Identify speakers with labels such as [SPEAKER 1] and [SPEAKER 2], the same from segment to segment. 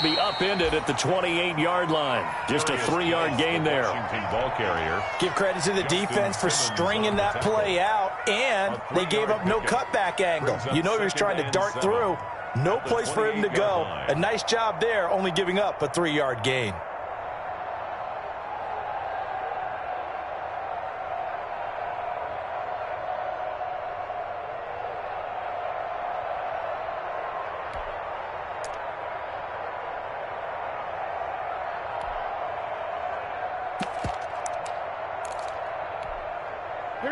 [SPEAKER 1] be upended at the 28-yard line. Just a 3-yard gain there.
[SPEAKER 2] Ball carrier.
[SPEAKER 3] Give credit to the defense for stringing that play out, and they gave up no cutback angle. You know he was trying to dart through. No place for him to go. A nice job there, only giving up a 3-yard gain.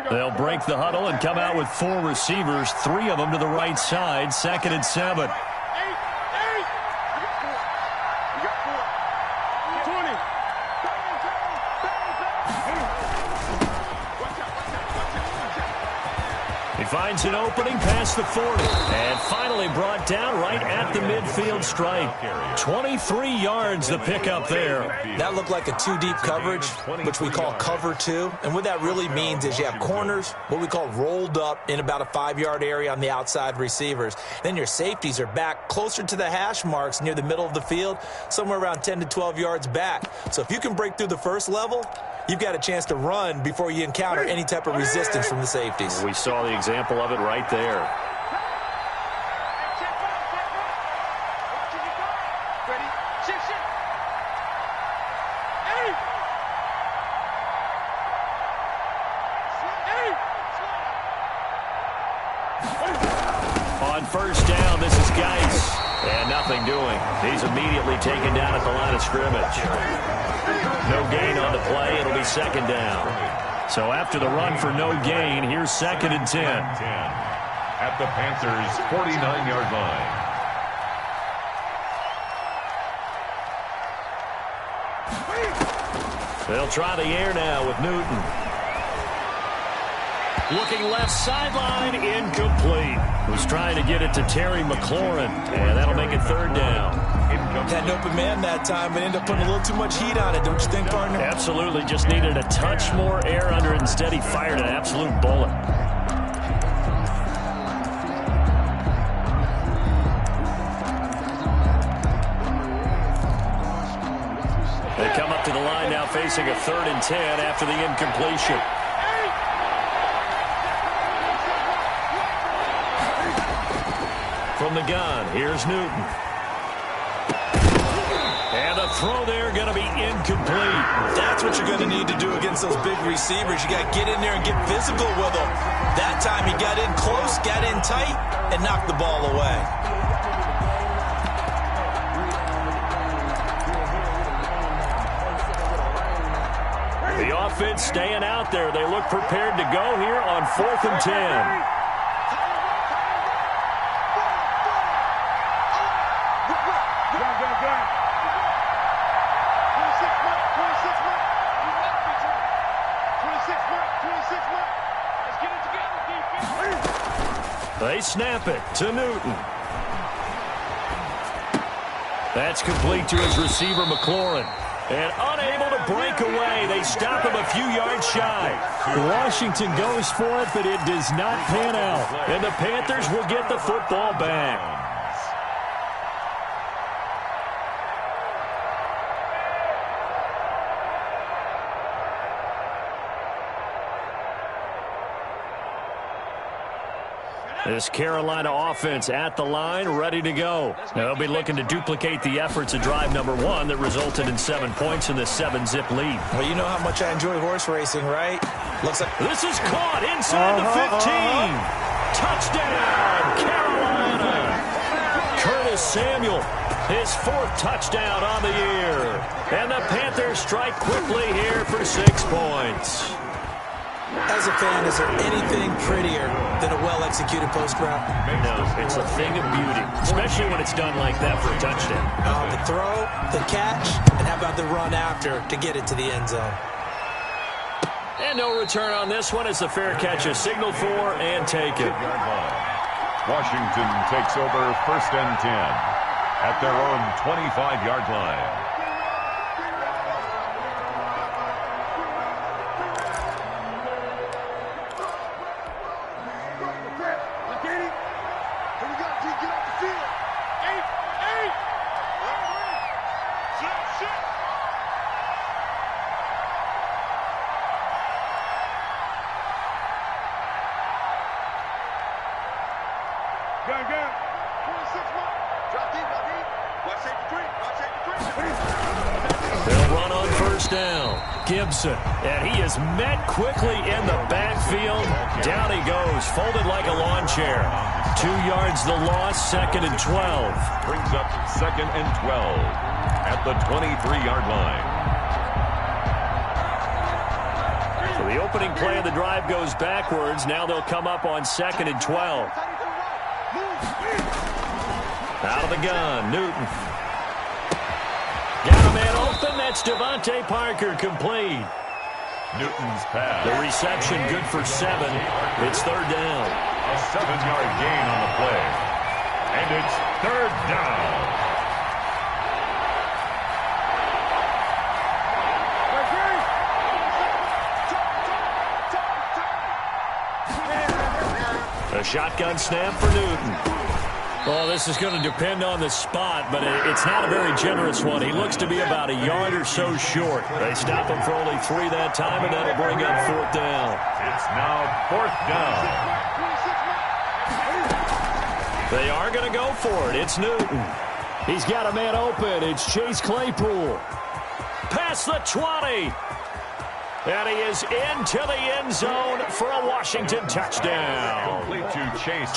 [SPEAKER 1] They'll break the huddle and come out with 4 receivers, 3 of them to the right side, 2nd and 7. He finds an opening past the 40 and finally brought down right at the midfield stripe. 23 yards the pickup there.
[SPEAKER 3] That looked like a 2-deep coverage, which we call cover 2. And what that really means is you have corners, what we call rolled up in about a 5-yard area on the outside receivers. Then your safeties are back closer to the hash marks near the middle of the field, somewhere around 10 to 12 yards back. So if you can break through the first level, you've got a chance to run before you encounter any type of resistance from the safeties.
[SPEAKER 1] We saw the example of it right there. On first down, this is Geis. And nothing doing. He's immediately taken down at the line of scrimmage. No gain on the play. It'll be 2nd down. So after the run for no gain, here's 2nd and 10.
[SPEAKER 2] At the Panthers' 49-yard line.
[SPEAKER 1] They'll try the air now with Newton. Looking left sideline, incomplete. Was trying to get it to Terry McLaurin, and that'll make it 3rd down.
[SPEAKER 3] Had an open man that time, but ended up putting a little too much heat on it, don't you think, partner?
[SPEAKER 1] Absolutely, just needed a touch more air under it. Instead, he fired an absolute bullet. They come up to the line now facing a 3rd and 10 after the incompletion. From the gun, here's Newton. And the throw there going to be incomplete.
[SPEAKER 3] That's what you're going to need to do against those big receivers. You got to get in there and get physical with them. That time he got in close, got in tight, and knocked the ball away.
[SPEAKER 1] The offense staying out there. They look prepared to go here on 4th and 10. They snap it to Newton. That's complete to his receiver, McLaurin. And unable to break away, they stop him a few yards shy. Washington goes for it, but it does not pan out. And the Panthers will get the football back. This Carolina offense at the line, ready to go. They'll be looking to duplicate the efforts of drive number 1 that resulted in 7 points in the 7-zip lead.
[SPEAKER 3] Well, you know how much I enjoy horse racing, right? Looks like
[SPEAKER 1] this is caught inside the 15. Touchdown, Carolina. Curtis Samuel, his 4th touchdown on the year. And the Panthers strike quickly here for 6 points.
[SPEAKER 3] As a fan, is there anything prettier than a well-executed post route?
[SPEAKER 1] No, it's a thing of beauty, especially when it's done like that for a touchdown.
[SPEAKER 3] The throw, the catch, and how about the run after to get it to the end zone?
[SPEAKER 1] And no return on this one as the fair catch is signaled for and taken.
[SPEAKER 2] Washington takes over 1st and 10 at their own 25-yard line.
[SPEAKER 1] They'll run on first down. Gibson, and he is met quickly in the backfield. Down he goes, folded like a lawn chair. 2 yards the loss, 2nd and 12.
[SPEAKER 2] Brings up 2nd and 12 at the 23-yard line.
[SPEAKER 1] So the opening play of the drive goes backwards. Now they'll come up on 2nd and 12. Out of the gun, Newton. Got a man open. That's Devontae Parker, complete.
[SPEAKER 2] Newton's pass.
[SPEAKER 1] The reception good for 7. It's 3rd down.
[SPEAKER 2] A 7-yard gain on the play. And it's 3rd down.
[SPEAKER 1] A shotgun snap for Newton. Well, this is going to depend on the spot, but it's not a very generous one. He looks to be about a yard or so short. They stop him for only 3 that time, and that'll bring up 4th down.
[SPEAKER 2] It's now 4th down.
[SPEAKER 1] They are going to go for it. It's Newton. He's got a man open. It's Chase Claypool. Past the 20. And he is into the end zone for a Washington touchdown.
[SPEAKER 2] Complete to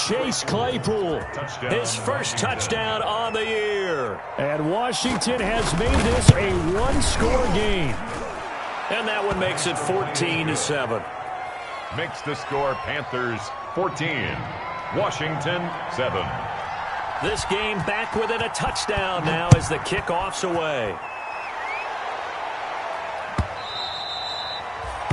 [SPEAKER 1] Chase Claypool, his first touchdown on the year. And Washington has made this a one-score game. And that one makes it 14-7.
[SPEAKER 2] Makes the score Panthers 14, Washington 7.
[SPEAKER 1] This game back within a touchdown now as the kickoff's away.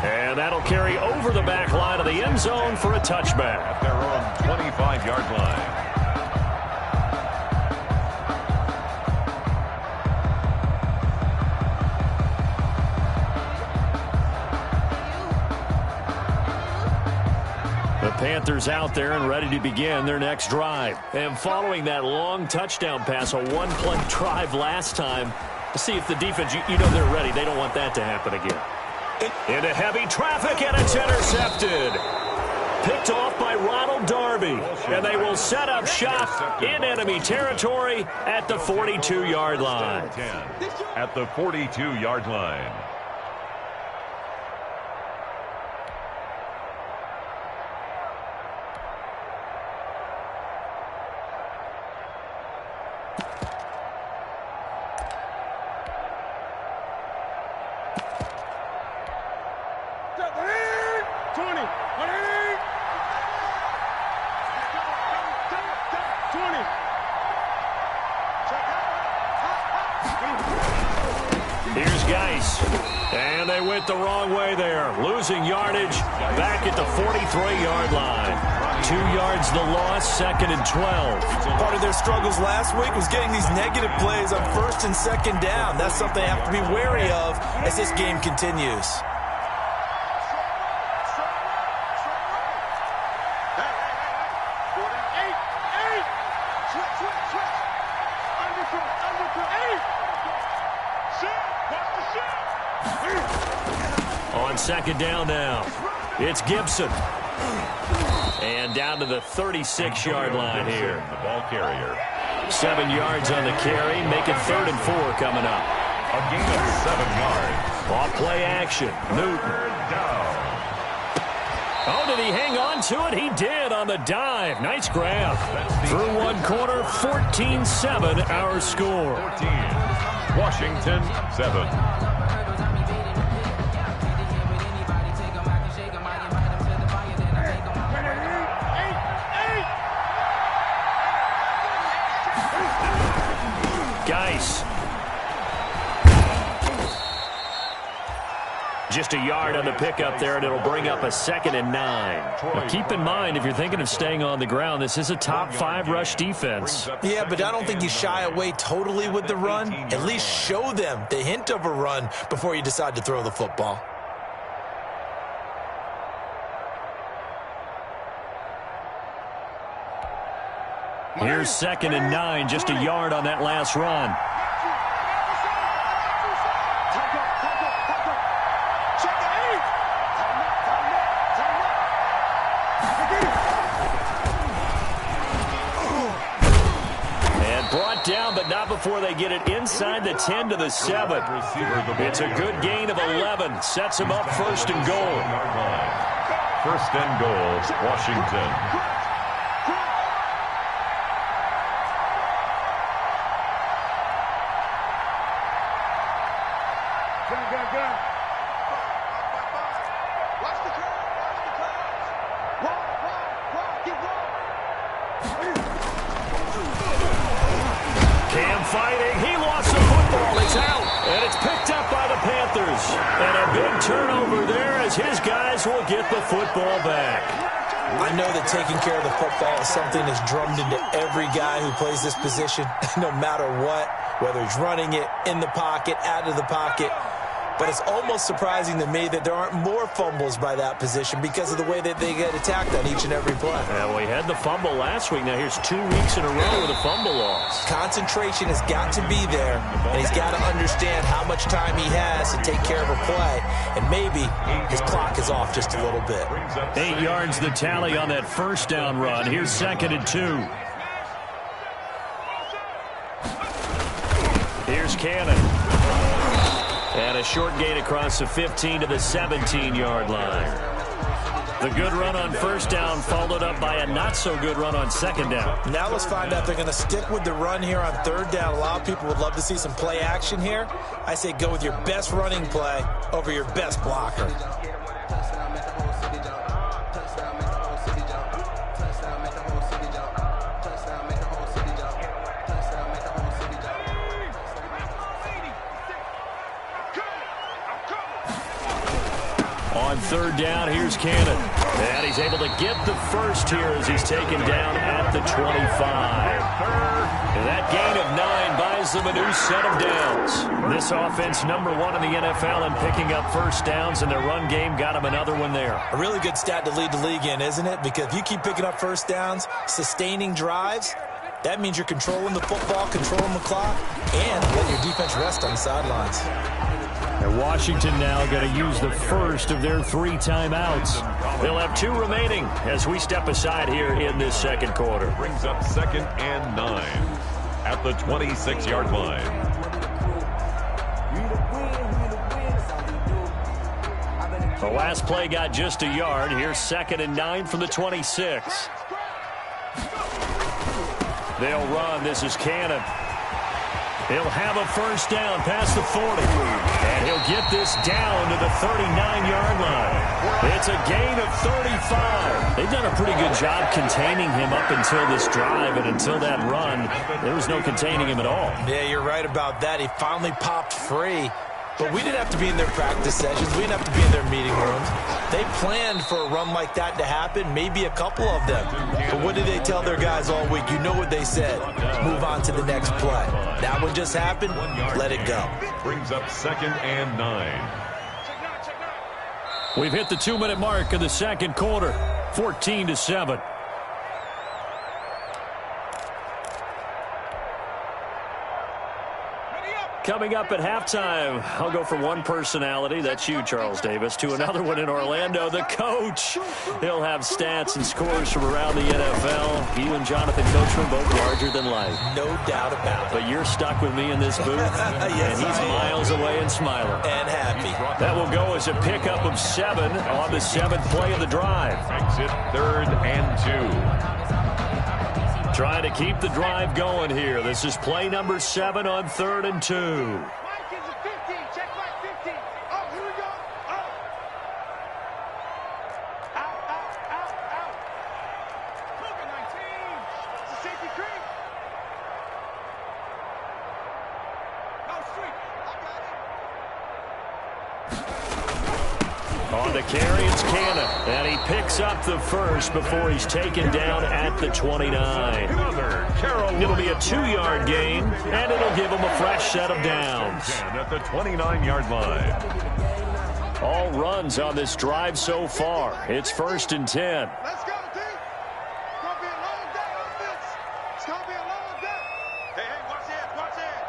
[SPEAKER 1] And that'll carry over the back line of the end zone for a touchback.
[SPEAKER 2] At their own 25-yard line.
[SPEAKER 1] The Panthers out there and ready to begin their next drive. And following that long touchdown pass, a one-play drive last time, to see if the defense, you know they're ready. They don't want that to happen again. Into heavy traffic, and it's intercepted. Picked off by Ronald Darby. And they will set up shop in enemy territory at the 42-yard line.
[SPEAKER 2] At the 42-yard line.
[SPEAKER 1] And they went the wrong way there. Losing yardage back at the 43-yard line. 2 yards the loss, 2nd and 12.
[SPEAKER 3] Part of their struggles last week was getting these negative plays on 1st and 2nd down. That's something they have to be wary of as this game continues.
[SPEAKER 1] On 2nd down now, it's Gibson. And down to the 36-yard line here.
[SPEAKER 2] The ball carrier.
[SPEAKER 1] 7 yards on the carry, make it 3rd and 4 coming up.
[SPEAKER 2] A gain of 7 yards.
[SPEAKER 1] Off play action, Newton.
[SPEAKER 2] Down.
[SPEAKER 1] Oh, did he hang on to it? He did on the dive. Nice grab. Through one corner, 14-7 our score.
[SPEAKER 2] 14, Washington 7.
[SPEAKER 1] Geis. Just a yard on the pickup there, and it'll bring up a 2nd and 9. Now keep in mind, if you're thinking of staying on the ground, this is a top 5 rush defense.
[SPEAKER 3] Yeah, but I don't think you shy away totally with the run. At least show them the hint of a run before you decide to throw the football.
[SPEAKER 1] Here's 2nd and 9, just a yard on that last run. it down, but not before they get it inside the 10 to the 7. It's a good gain of 11. Sets them up first and goal.
[SPEAKER 2] First and goal, Washington.
[SPEAKER 1] Cam fighting. He lost the football. It's out. And it's picked up by the Panthers. And a big turnover there as his guys will get the football back.
[SPEAKER 3] I know that taking care of the football is something that's drummed into every guy who plays this position, no matter what, whether he's running it, in the pocket, out of the pocket. But it's almost surprising to me that there aren't more fumbles by that position because of the way that they get attacked on each and every play.
[SPEAKER 1] Yeah, we had the fumble last week. Now here's 2 weeks in a row with a fumble loss.
[SPEAKER 3] Concentration has got to be there, and he's got to understand how much time he has to take care of a play. And maybe his clock is off just a little bit.
[SPEAKER 1] 8 yards the tally on that first down run. Here's 2nd and 2. Here's Cannon. And a short gain across the 15 to the 17-yard line. The good run on first down followed up by a not-so-good run on second down.
[SPEAKER 3] Now let's find out if they're going to stick with the run here on third down. A lot of people would love to see some play action here. I say go with your best running play over your best blocker.
[SPEAKER 1] On third down, here's Cannon. And he's able to get the first here as he's taken down at the 25. And that gain of 9 buys them a new set of downs. This offense, number 1 in the NFL in picking up first downs, and their run game got him another one there.
[SPEAKER 3] A really good stat to lead the league in, isn't it? Because if you keep picking up first downs, sustaining drives, that means you're controlling the football, controlling the clock, and letting your defense rest on the sidelines.
[SPEAKER 1] And Washington now going to use the first of their 3 timeouts. They'll have 2 remaining as we step aside here in this second quarter.
[SPEAKER 2] Brings up 2nd and 9 at the 26-yard line.
[SPEAKER 1] The last play got just a yard. Here's 2nd and 9 from the 26. They'll run. This is Cannon. He'll have a first down past the 40. And he'll get this down to the 39-yard line. It's a gain of 35. They've done a pretty good job containing him up until this drive, and until that run, there was no containing him at all.
[SPEAKER 3] Yeah, you're right about that. He finally popped free. But we didn't have to be in their practice sessions. We didn't have to be in their meeting rooms. They planned for a run like that to happen, maybe a couple of them. But what did they tell their guys all week? You know what they said. Move on to the next play. That one just happened. Let it go.
[SPEAKER 2] Brings up 2nd and 9.
[SPEAKER 1] We've hit the 2-minute mark of the second quarter. 14-7. Coming up at halftime, I'll go from one personality, that's you, Charles Davis, to another one in Orlando, the coach. He'll have stats and scores from around the NFL. You and Jonathan Coachman both larger than life.
[SPEAKER 3] No doubt about it.
[SPEAKER 1] But you're stuck with me in this booth,
[SPEAKER 3] yes,
[SPEAKER 1] and he's miles away and smiling.
[SPEAKER 3] And happy.
[SPEAKER 1] That will go as a pickup of 7 on the 7th play of the drive.
[SPEAKER 2] Exit 3rd and 2.
[SPEAKER 1] Trying to keep the drive going here. This is play number 7 on 3rd and 2. On the carry, it's Cannon. And he picks up the first before he's taken down at the 29. It'll be a 2-yard gain, and it'll give him a fresh set of downs.
[SPEAKER 2] At the 29-yard line.
[SPEAKER 1] All runs on this drive so far. It's 1st and 10.
[SPEAKER 4] Let's go, team. It's going to be a long day on this. It's going to be a long day. Hey, watch it, watch it.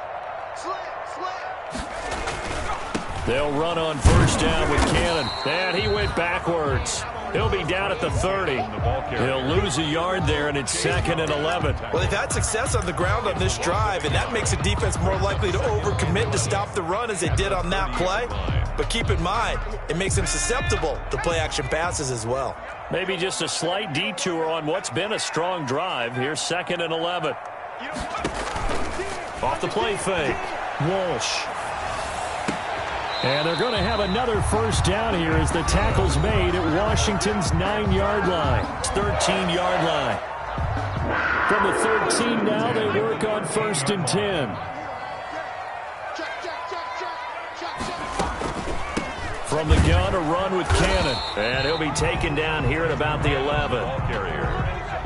[SPEAKER 4] Slip.
[SPEAKER 1] They'll run on first down with Cannon. And he went backwards. He'll be down at the 30. He'll lose a yard there, and it's 2nd and 11.
[SPEAKER 3] Well, they've had success on the ground on this drive, and that makes a defense more likely to overcommit to stop the run as they did on that play. But keep in mind, it makes them susceptible to play-action passes as well.
[SPEAKER 1] Maybe just a slight detour on what's been a strong drive. Here's 2nd and 11. Off the play fake. Walsh. And they're going to have another first down here as the tackle's made at Washington's 9-yard line. 13-yard line. From the 13 now, they work on 1st and 10. From the gun, a run with Cannon. And he'll be taken down here at about the 11.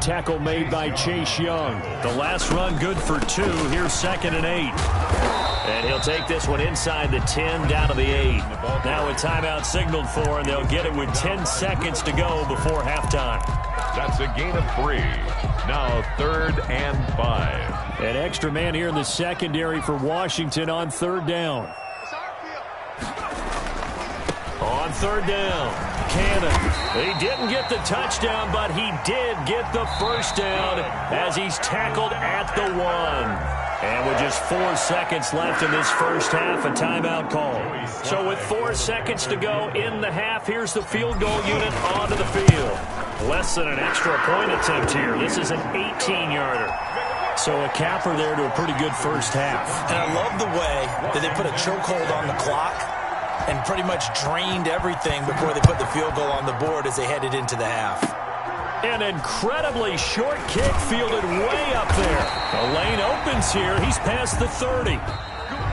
[SPEAKER 1] Tackle made by Chase Young. The last run good for 2. Here's 2nd and 8. And he'll take this one inside the 10 down to the 8. Now a timeout signaled for, and they'll get it with 10 seconds to go before halftime.
[SPEAKER 2] That's a gain of 3. Now 3rd and 5.
[SPEAKER 1] An extra man here in the secondary for Washington on 3rd down. On 3rd down, Cannon. He didn't get the touchdown, but he did get the first down as he's tackled at the 1. And with just 4 seconds left in this first half, a timeout call. So with 4 seconds to go in the half, here's the field goal unit onto the field. Less than an extra point attempt here. This is an 18-yarder. So a capper there to a pretty good first half.
[SPEAKER 3] And I love the way that they put a chokehold on the clock and pretty much drained everything before they put the field goal on the board as they headed into the half.
[SPEAKER 1] An incredibly short kick fielded way up there. The lane opens here. He's past the 30.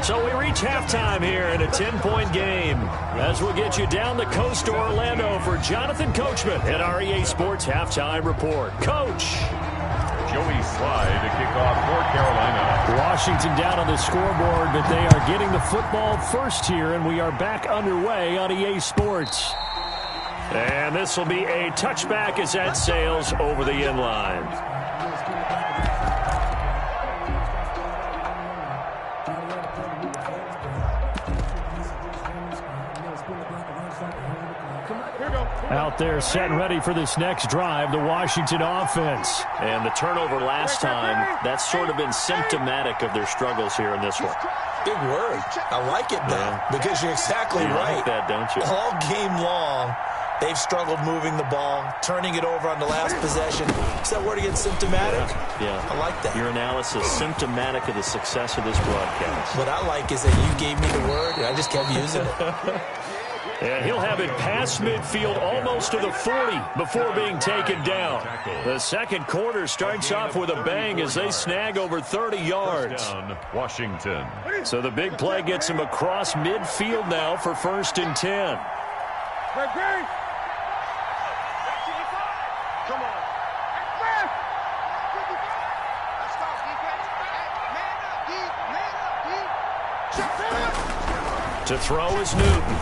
[SPEAKER 1] So we reach halftime here in a 10-point game. As we'll get you down the coast to Orlando for Jonathan Coachman at our EA Sports Halftime Report. Coach.
[SPEAKER 2] Joey Slye to kick off for Carolina.
[SPEAKER 1] Washington down on the scoreboard, but they are getting the football first here, and we are back underway on EA Sports. And this will be a touchback as that sails over the end line. Out there set and ready for this next drive, the Washington offense. And the turnover last time, that's sort of been symptomatic of their struggles here in this one.
[SPEAKER 3] Big word. I like it, though, because you're exactly right.
[SPEAKER 1] Like that, don't you?
[SPEAKER 3] All game long, they've struggled moving the ball, turning it over on the last possession. Is that word again, symptomatic?
[SPEAKER 1] Yeah.
[SPEAKER 3] I like that.
[SPEAKER 1] Your analysis, symptomatic of the success of this broadcast.
[SPEAKER 3] What I like is that you gave me the word, and I just kept using it.
[SPEAKER 1] And he'll have it past midfield almost to the 40 before being taken down. The second quarter starts off with a bang as they snag over 30 yards.
[SPEAKER 2] Washington.
[SPEAKER 1] So the big play gets him across midfield now for 1st and 10. To throw is Newton.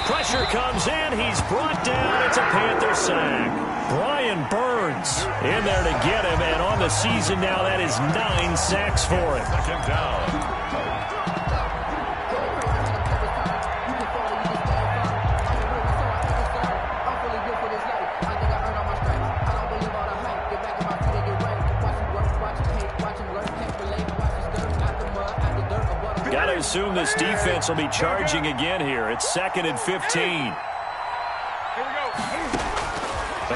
[SPEAKER 1] Pressure comes in. He's brought down. It's a Panther sack. Brian Burns in there to get him. And on the season now, that is 9 sacks for him.
[SPEAKER 2] Second down.
[SPEAKER 1] Got to assume this defense will be charging again here. It's 2nd and 15.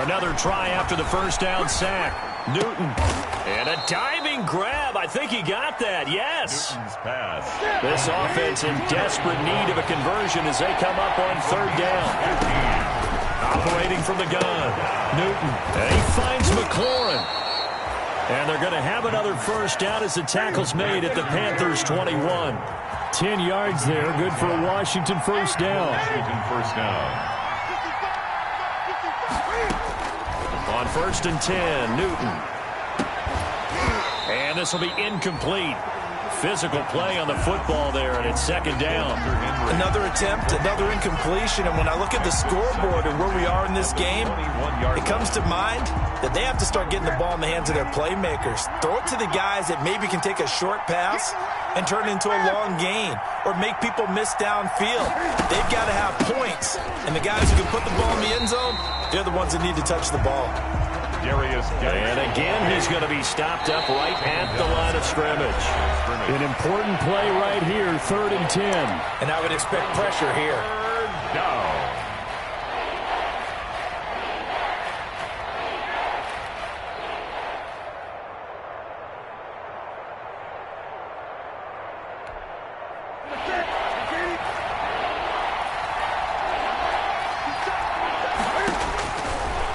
[SPEAKER 1] Another try after the first down sack. Newton. And a diving grab. I think he got that. Yes.
[SPEAKER 2] Newton's pass.
[SPEAKER 1] This offense in desperate need of a conversion as they come up on 3rd down. Operating from the gun. Newton. And he finds McLaurin. And they're going to have another first down as the tackle's made at the Panthers' 21. 10 yards there. Good for a Washington first down.
[SPEAKER 2] Washington first down.
[SPEAKER 1] On 1st and 10, Newton. And this will be incomplete. physical play on the football there, and it's second down.
[SPEAKER 3] Another attempt, another incompletion, and when I look at the scoreboard and where we are in this game, it comes to mind that they have to start getting the ball in the hands of their playmakers. Throw it to the guys that maybe can take a short pass and turn it into a long gain or make people miss downfield. They've got to have points, and the guys who can put the ball in the end zone, they're the ones that need to touch the ball.
[SPEAKER 1] And again, he's going to be stopped up right at the line of scrimmage. An important play right here, 3rd and 10.
[SPEAKER 3] And I would expect pressure here.
[SPEAKER 2] Third down.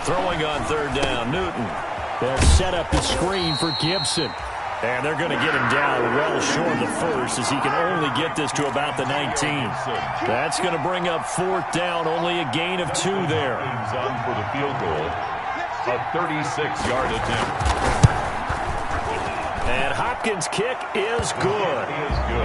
[SPEAKER 1] Throwing on 3rd down, Newton. They'll set up the screen for Gibson. And they're going to get him down well short of the first as he can only get this to about the 19. That's going to bring up 4th down, only a gain of 2 there.
[SPEAKER 2] On for the field goal, a 36-yard attempt.
[SPEAKER 1] And Hopkins' kick is good.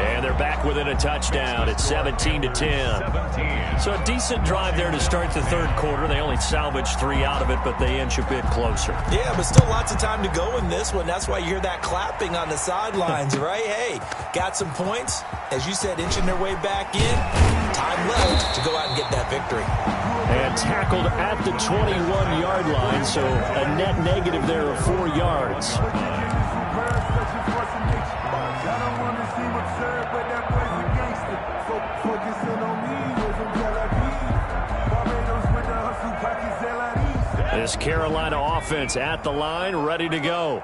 [SPEAKER 1] And they're back within a touchdown. It's 17-10. So a decent drive there to start the 3rd quarter. They only salvaged 3 out of it, but they inch a bit closer.
[SPEAKER 3] Yeah, but still lots of time to go in this one. That's why you hear that clapping on the sidelines, right? Hey, got some points. As you said, inching their way back in. Time left to go out and get that victory.
[SPEAKER 1] And tackled at the 21-yard line, so a net negative there of 4 yards. This Carolina offense at the line, ready to go.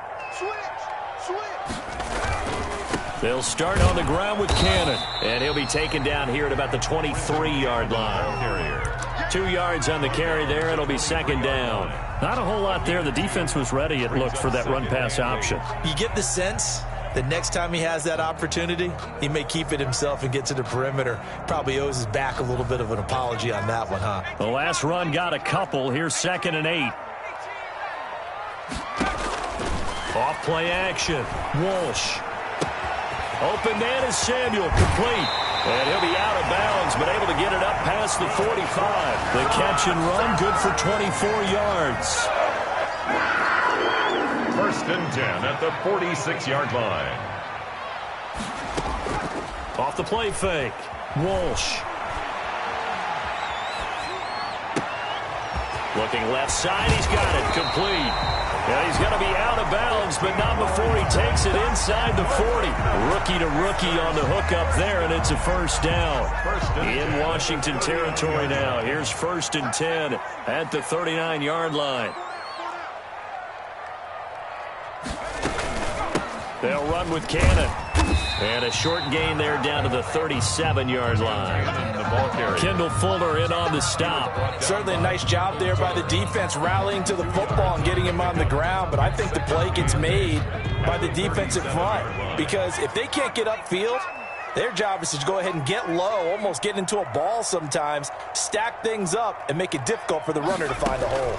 [SPEAKER 1] They'll start on the ground with Cannon, and he'll be taken down here at about the 23-yard line. 2 yards on the carry there. It'll be second down. Not a whole lot there. The defense was ready, it looked, for that run-pass option.
[SPEAKER 3] You get the sense the next time he has that opportunity, he may keep it himself and get to the perimeter. Probably owes his back a little bit of an apology on that one, huh?
[SPEAKER 1] The last run got a couple. Here's 2nd and 8. Off play action. Walsh. Open man is Samuel, complete. And he'll be out of bounds, but able to get it up past the 45. The catch and run, good for 24 yards.
[SPEAKER 2] 1st and 10 at the 46-yard line.
[SPEAKER 1] Off the play fake. Walsh. Looking left side, he's got it, complete. Yeah, he's going to be out of bounds, but not before he takes it inside the 40. Rookie to rookie on the hook up there, and it's a 1st down. In Washington territory now. Here's 1st and 10 at the 39-yard line. They'll run with Cannon. And a short gain there down to the 37-yard line. Kendall Fuller in on the stop.
[SPEAKER 3] Certainly a nice job there by the defense rallying to the football and getting him on the ground. But I think the play gets made by the defensive front. Because if they can't get upfield, their job is to go ahead and get low, almost get into a ball sometimes, stack things up, and make it difficult for the runner to find a hole.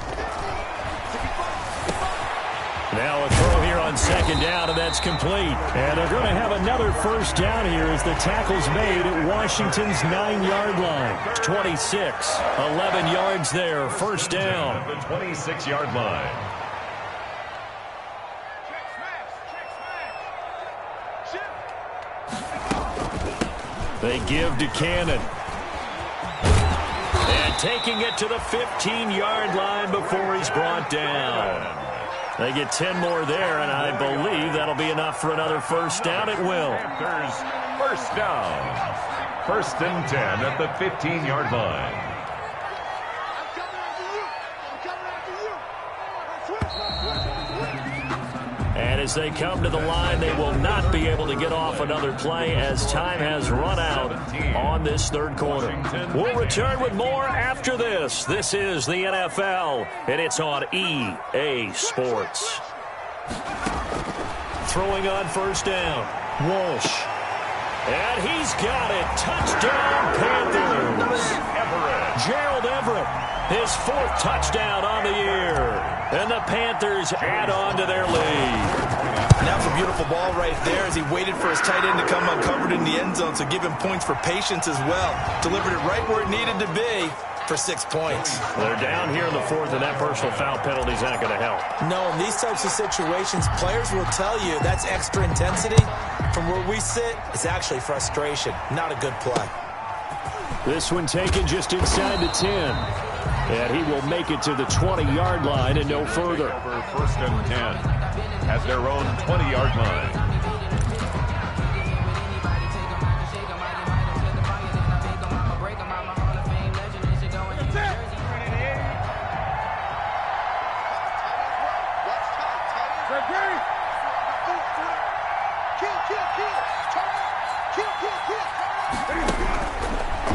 [SPEAKER 1] Now a throw here on 2nd down, and that's complete. And they're going to have another 1st down here as the tackle's made at Washington's 9-yard line. 26, 11 yards there, 1st down.
[SPEAKER 2] The 26-yard line.
[SPEAKER 1] They give to Cannon. And taking it to the 15-yard line before he's brought down. They get 10 more there, and I believe that'll be enough for another 1st down. It will.
[SPEAKER 2] Panthers 1st down. 1st and 10 at the 15-yard line.
[SPEAKER 1] And as they come to the line, they will not be able to get off another play as time has run out on this 3rd quarter. We'll return with more after this. This is the NFL, and it's on EA Sports. Throwing on 1st down, Walsh. And he's got it. Touchdown, Panthers. Gerald Everett, his 4th touchdown on the year. And the Panthers add on to their lead.
[SPEAKER 3] Now for a beautiful ball right there as he waited for his tight end to come uncovered in the end zone, so give him points for patience as well. Delivered it right where it needed to be for 6 points.
[SPEAKER 1] They're down here in the fourth, and that personal foul penalty is not going to help.
[SPEAKER 3] No, in these types of situations, players will tell you that's extra intensity. From where we sit, it's actually frustration, not a good play.
[SPEAKER 1] This one taken just inside the 10. And he will make it to the 20-yard line and no further.
[SPEAKER 2] First and 10 at their own 20-yard line.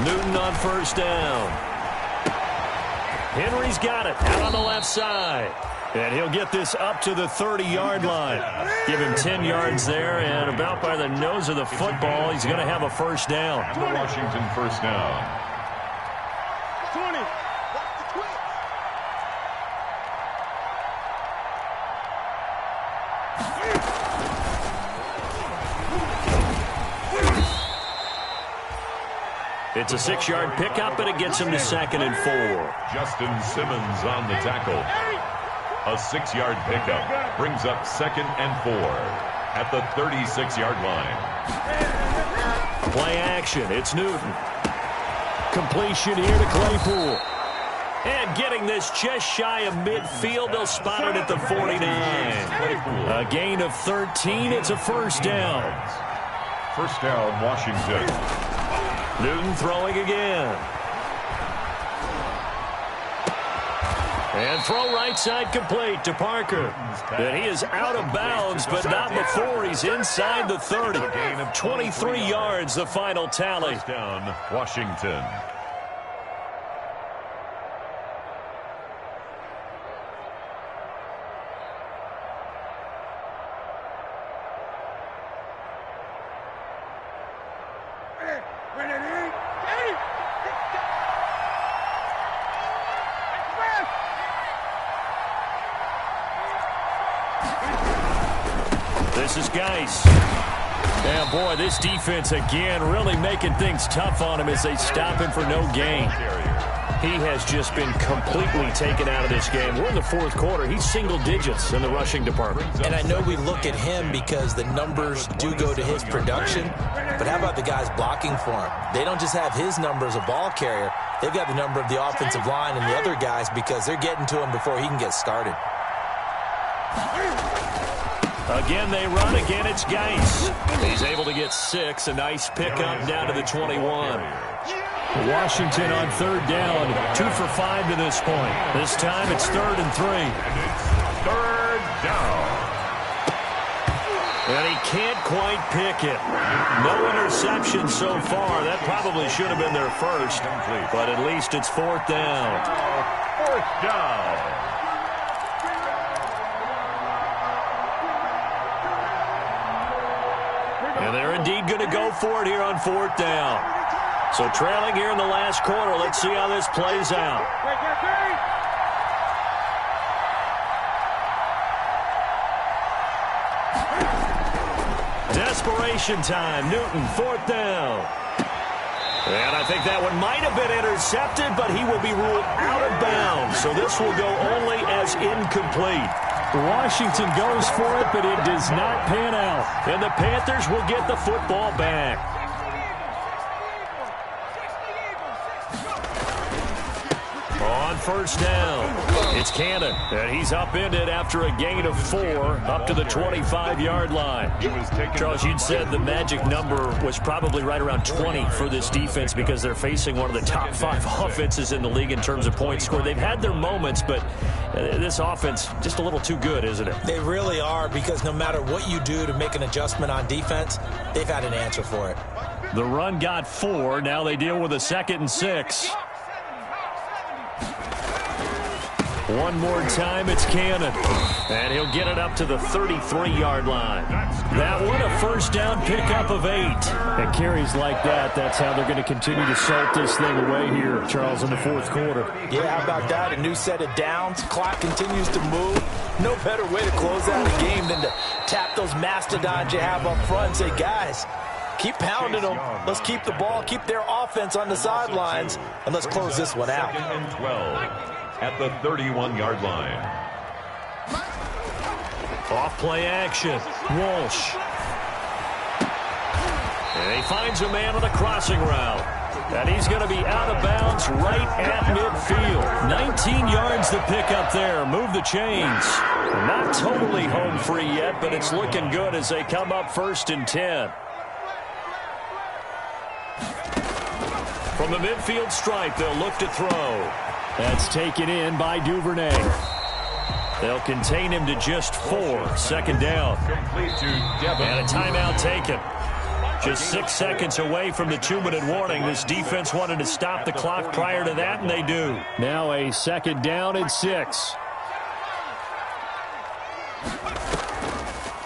[SPEAKER 1] Newton on first down. Henry's got it out on the left side. And he'll get this up to the 30-yard line. Give him 10 yards there, and about by the nose of the football, he's going to have a first down.
[SPEAKER 2] And the Washington first down.
[SPEAKER 4] 20.
[SPEAKER 1] It's a 6-yard pickup, and it gets him to 2nd and 4.
[SPEAKER 2] Justin Simmons on the tackle. A 6-yard pickup brings up 2nd and 4 at the 36-yard line.
[SPEAKER 1] Play action. It's Newton. Completion here to Claypool. And getting this just shy of midfield. They'll spot it at the 49. A gain of 13. It's a first down.
[SPEAKER 2] First down, Washington.
[SPEAKER 1] Newton throwing again. And throw right side complete to Parker. And he is out of bounds, but not before he's inside the 30. 23 yards, the final tally.
[SPEAKER 2] First down, Washington.
[SPEAKER 1] This is Geis. And boy, this defense again really making things tough on him as they stop him for no gain. He has just been completely taken out of this game. We're in the fourth quarter. He's single digits in the rushing department.
[SPEAKER 3] And I know we look at him because the numbers do go to his production, but how about the guys blocking for him? They don't just have his number as a ball carrier. They've got the number of the offensive line and the other guys because they're getting to him before he can get started.
[SPEAKER 1] Again, they run. Again, it's Geis. He's able to get 6. A nice pickup down to the 21. Washington on third down. 2 for 5 to this point. This time it's 3rd and 3.
[SPEAKER 2] And it's third down.
[SPEAKER 1] And he can't quite pick it. No interception so far. That probably should have been their first. But at least it's 4th down.
[SPEAKER 2] Fourth down.
[SPEAKER 1] And they're indeed going to go for it here on 4th down. So trailing here in the last quarter. Let's see how this plays out. Desperation time. Newton, 4th down. And I think that one might have been intercepted, but he will be ruled out of bounds. So this will go only as incomplete. Washington goes for it, but it does not pan out. And the Panthers will get the football back. On first down, it's Cannon. And he's upended after a gain of 4 up to the 25-yard line. Charles, you'd said the magic number was probably right around 20 for this defense because they're facing one of the top 5 offenses in the league in terms of points scored. They've had their moments, but this offense just a little too good, isn't it?
[SPEAKER 3] They really are, because no matter what you do to make an adjustment on defense, they've had an answer for it.
[SPEAKER 1] The run got 4. Now they deal with a 2nd and 6. One more time, it's Cannon. And he'll get it up to the 33-yard line. That one, a first down pickup of 8. And carries like that, that's how they're going to continue to salt this thing away here, Charles, in the fourth quarter.
[SPEAKER 3] Yeah, how about that? A new set of downs. Clock continues to move. No better way to close out a game than to tap those mastodons you have up front and say, guys, keep pounding them. Let's keep the ball, keep their offense on the sidelines, and let's close this one out.
[SPEAKER 2] 2nd and 12 at the 31-yard line.
[SPEAKER 1] Off play action. Walsh. And he finds a man on a crossing route. And he's going to be out of bounds right at midfield. 19 yards to pick up there. Move the chains. Not totally home free yet, but it's looking good as they come up 1st and 10. From the midfield stripe, they'll look to throw. That's taken in by Duvernay. They'll contain him to just 4. 2nd down.
[SPEAKER 2] Complete to Devin.
[SPEAKER 1] And a timeout taken. Just 6 seconds away from the 2-minute warning. This defense wanted to stop the clock prior to that, and they do. Now a 2nd down and 6.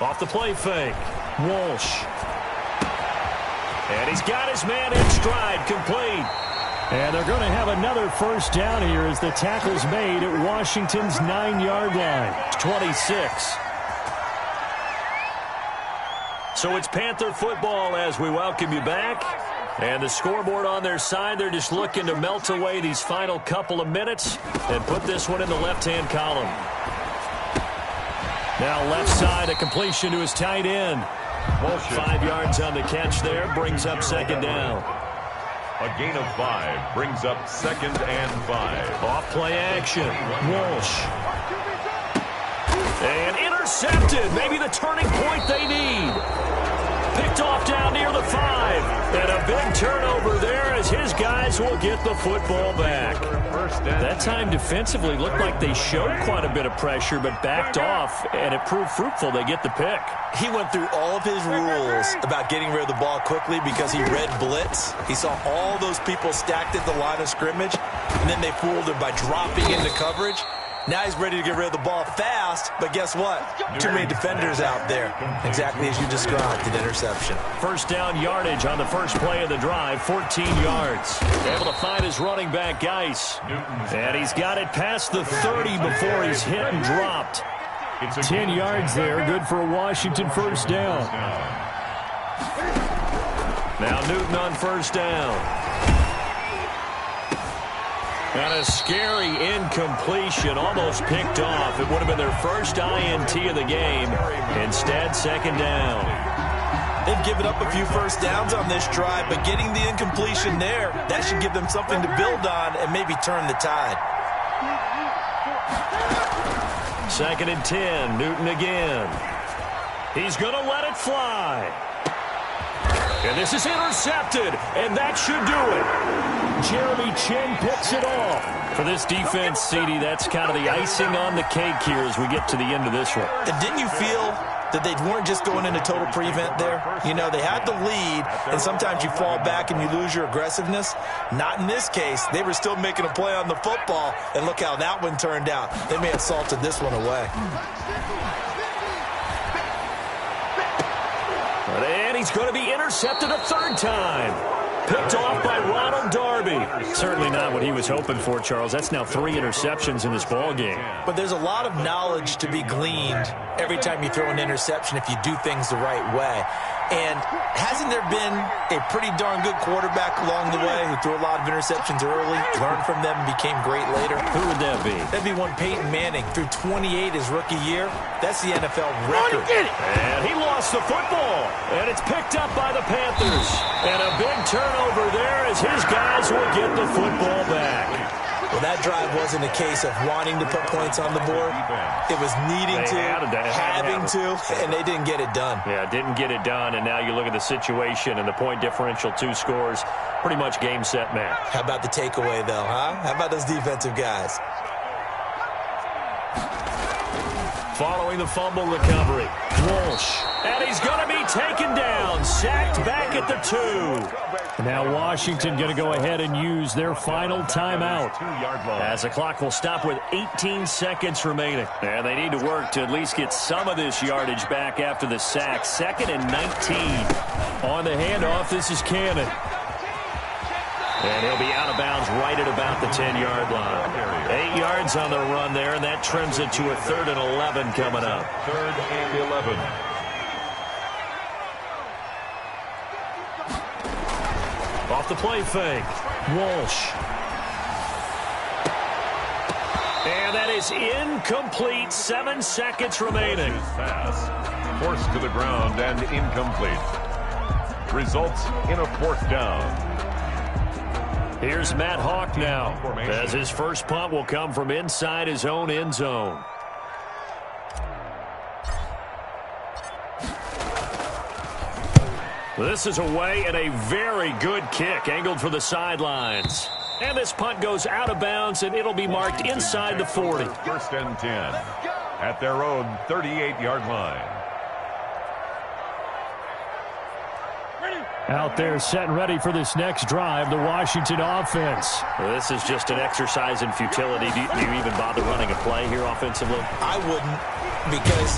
[SPEAKER 1] Off the play fake. Walsh. And he's got his man in stride, complete. And they're going to have another 1st down here as the tackle's made at Washington's 9-yard line. 26. So it's Panther football as we welcome you back. And the scoreboard on their side, they're just looking to melt away these final couple of minutes and put this one in the left-hand column. Now left side, a completion to his tight end. 5 yards on the catch there, brings up 2nd down.
[SPEAKER 2] A gain of 5 brings up 2nd and 5.
[SPEAKER 1] Off play action. Walsh. And intercepted. Maybe the turning point they need. Picked off down near the 5. And a big turnover there as his guys will get the football back. That time defensively looked like they showed quite a bit of pressure but backed off, and it proved fruitful. They get the pick.
[SPEAKER 3] He went through all of his rules about getting rid of the ball quickly because he read blitz. He saw all those people stacked at the line of scrimmage, and then they fooled him by dropping into coverage. Now he's ready to get rid of the ball fast, but guess what? Too many defenders out there. Exactly as you described, an interception.
[SPEAKER 1] 1st down yardage on the first play of the drive, 14 yards. Able to find his running back, Geis. And he's got it past the 30 before he's hit and dropped. 10 yards there, good for a Washington 1st down. Now Newton on 1st down. And a scary incompletion, almost picked off. It would have been their first INT of the game. Instead, 2nd down.
[SPEAKER 3] They've given up a few 1st downs on this drive, but getting the incompletion there, that should give them something to build on and maybe turn the tide.
[SPEAKER 1] 2nd and 10, Newton again. He's going to let it fly. And this is intercepted, and that should do it. Jeremy Chin picks it off. For this defense, CD, that's kind of the icing on the cake here as we get to the end of this one.
[SPEAKER 3] And didn't you feel that they weren't just going into total prevent there? You know, they had the lead, and sometimes you fall back and you lose your aggressiveness. Not in this case. They were still making a play on the football, and look how that one turned out. They may have salted this one away.
[SPEAKER 1] And he's going to be intercepted a 3rd time. Picked off by Ronald Darby. Certainly not what he was hoping for, Charles. That's now 3 interceptions in this ball game.
[SPEAKER 3] But there's a lot of knowledge to be gleaned every time you throw an interception if you do things the right way. And hasn't there been a pretty darn good quarterback along the way who threw a lot of interceptions early, learned from them, and became great later?
[SPEAKER 1] Who would that be?
[SPEAKER 3] That'd be one Peyton Manning. Threw 28 his rookie year. That's the NFL record.
[SPEAKER 1] And he lost the football. And it's picked up by the Panthers. And a big turnover there as his guys will get the football back.
[SPEAKER 3] Well, that drive wasn't a case of wanting to put points on the board. It was needing to, having to, and they didn't get it done.
[SPEAKER 1] Yeah, didn't get it done, and now you look at the situation and the point differential, 2 scores, pretty much game, set, match.
[SPEAKER 3] How about the takeaway, though, huh? How about those defensive guys?
[SPEAKER 1] Following the fumble recovery, Walsh. And he's going to be taken down, sacked back at the 2. Now Washington going to go ahead and use their final timeout as the clock will stop with 18 seconds remaining. And they need to work to at least get some of this yardage back after the sack. 2nd and 19. On the handoff, this is Cannon. And he'll be out of bounds right at about the 10-yard line. 8 yards on the run there, and that trims it to a 3rd and 11 coming up.
[SPEAKER 2] 3rd and 11.
[SPEAKER 1] the play fake. Walsh. And that is incomplete. 7 seconds remaining.
[SPEAKER 2] Pass forced to the ground and incomplete. Results in a 4th down.
[SPEAKER 1] Here's Matt Hawk now, as his first punt will come from inside his own end zone. This is away and a very good kick, angled for the sidelines. And this punt goes out of bounds, and it'll be marked inside the 40.
[SPEAKER 2] 1st and 10 at their own 38-yard line.
[SPEAKER 1] Out there set and ready for this next drive, the Washington offense. Well, this is just an exercise in futility. Do you even bother running a play here offensively?
[SPEAKER 3] I wouldn't, because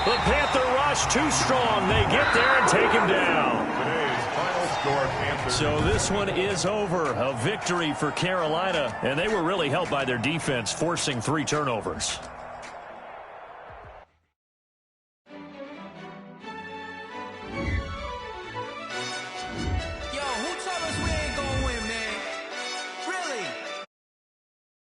[SPEAKER 1] the Panther rush too strong. They get there and take him down.
[SPEAKER 2] Today's final score, Panthers.
[SPEAKER 1] So this one is over. A victory for Carolina, and they were really helped by their defense, forcing 3 turnovers.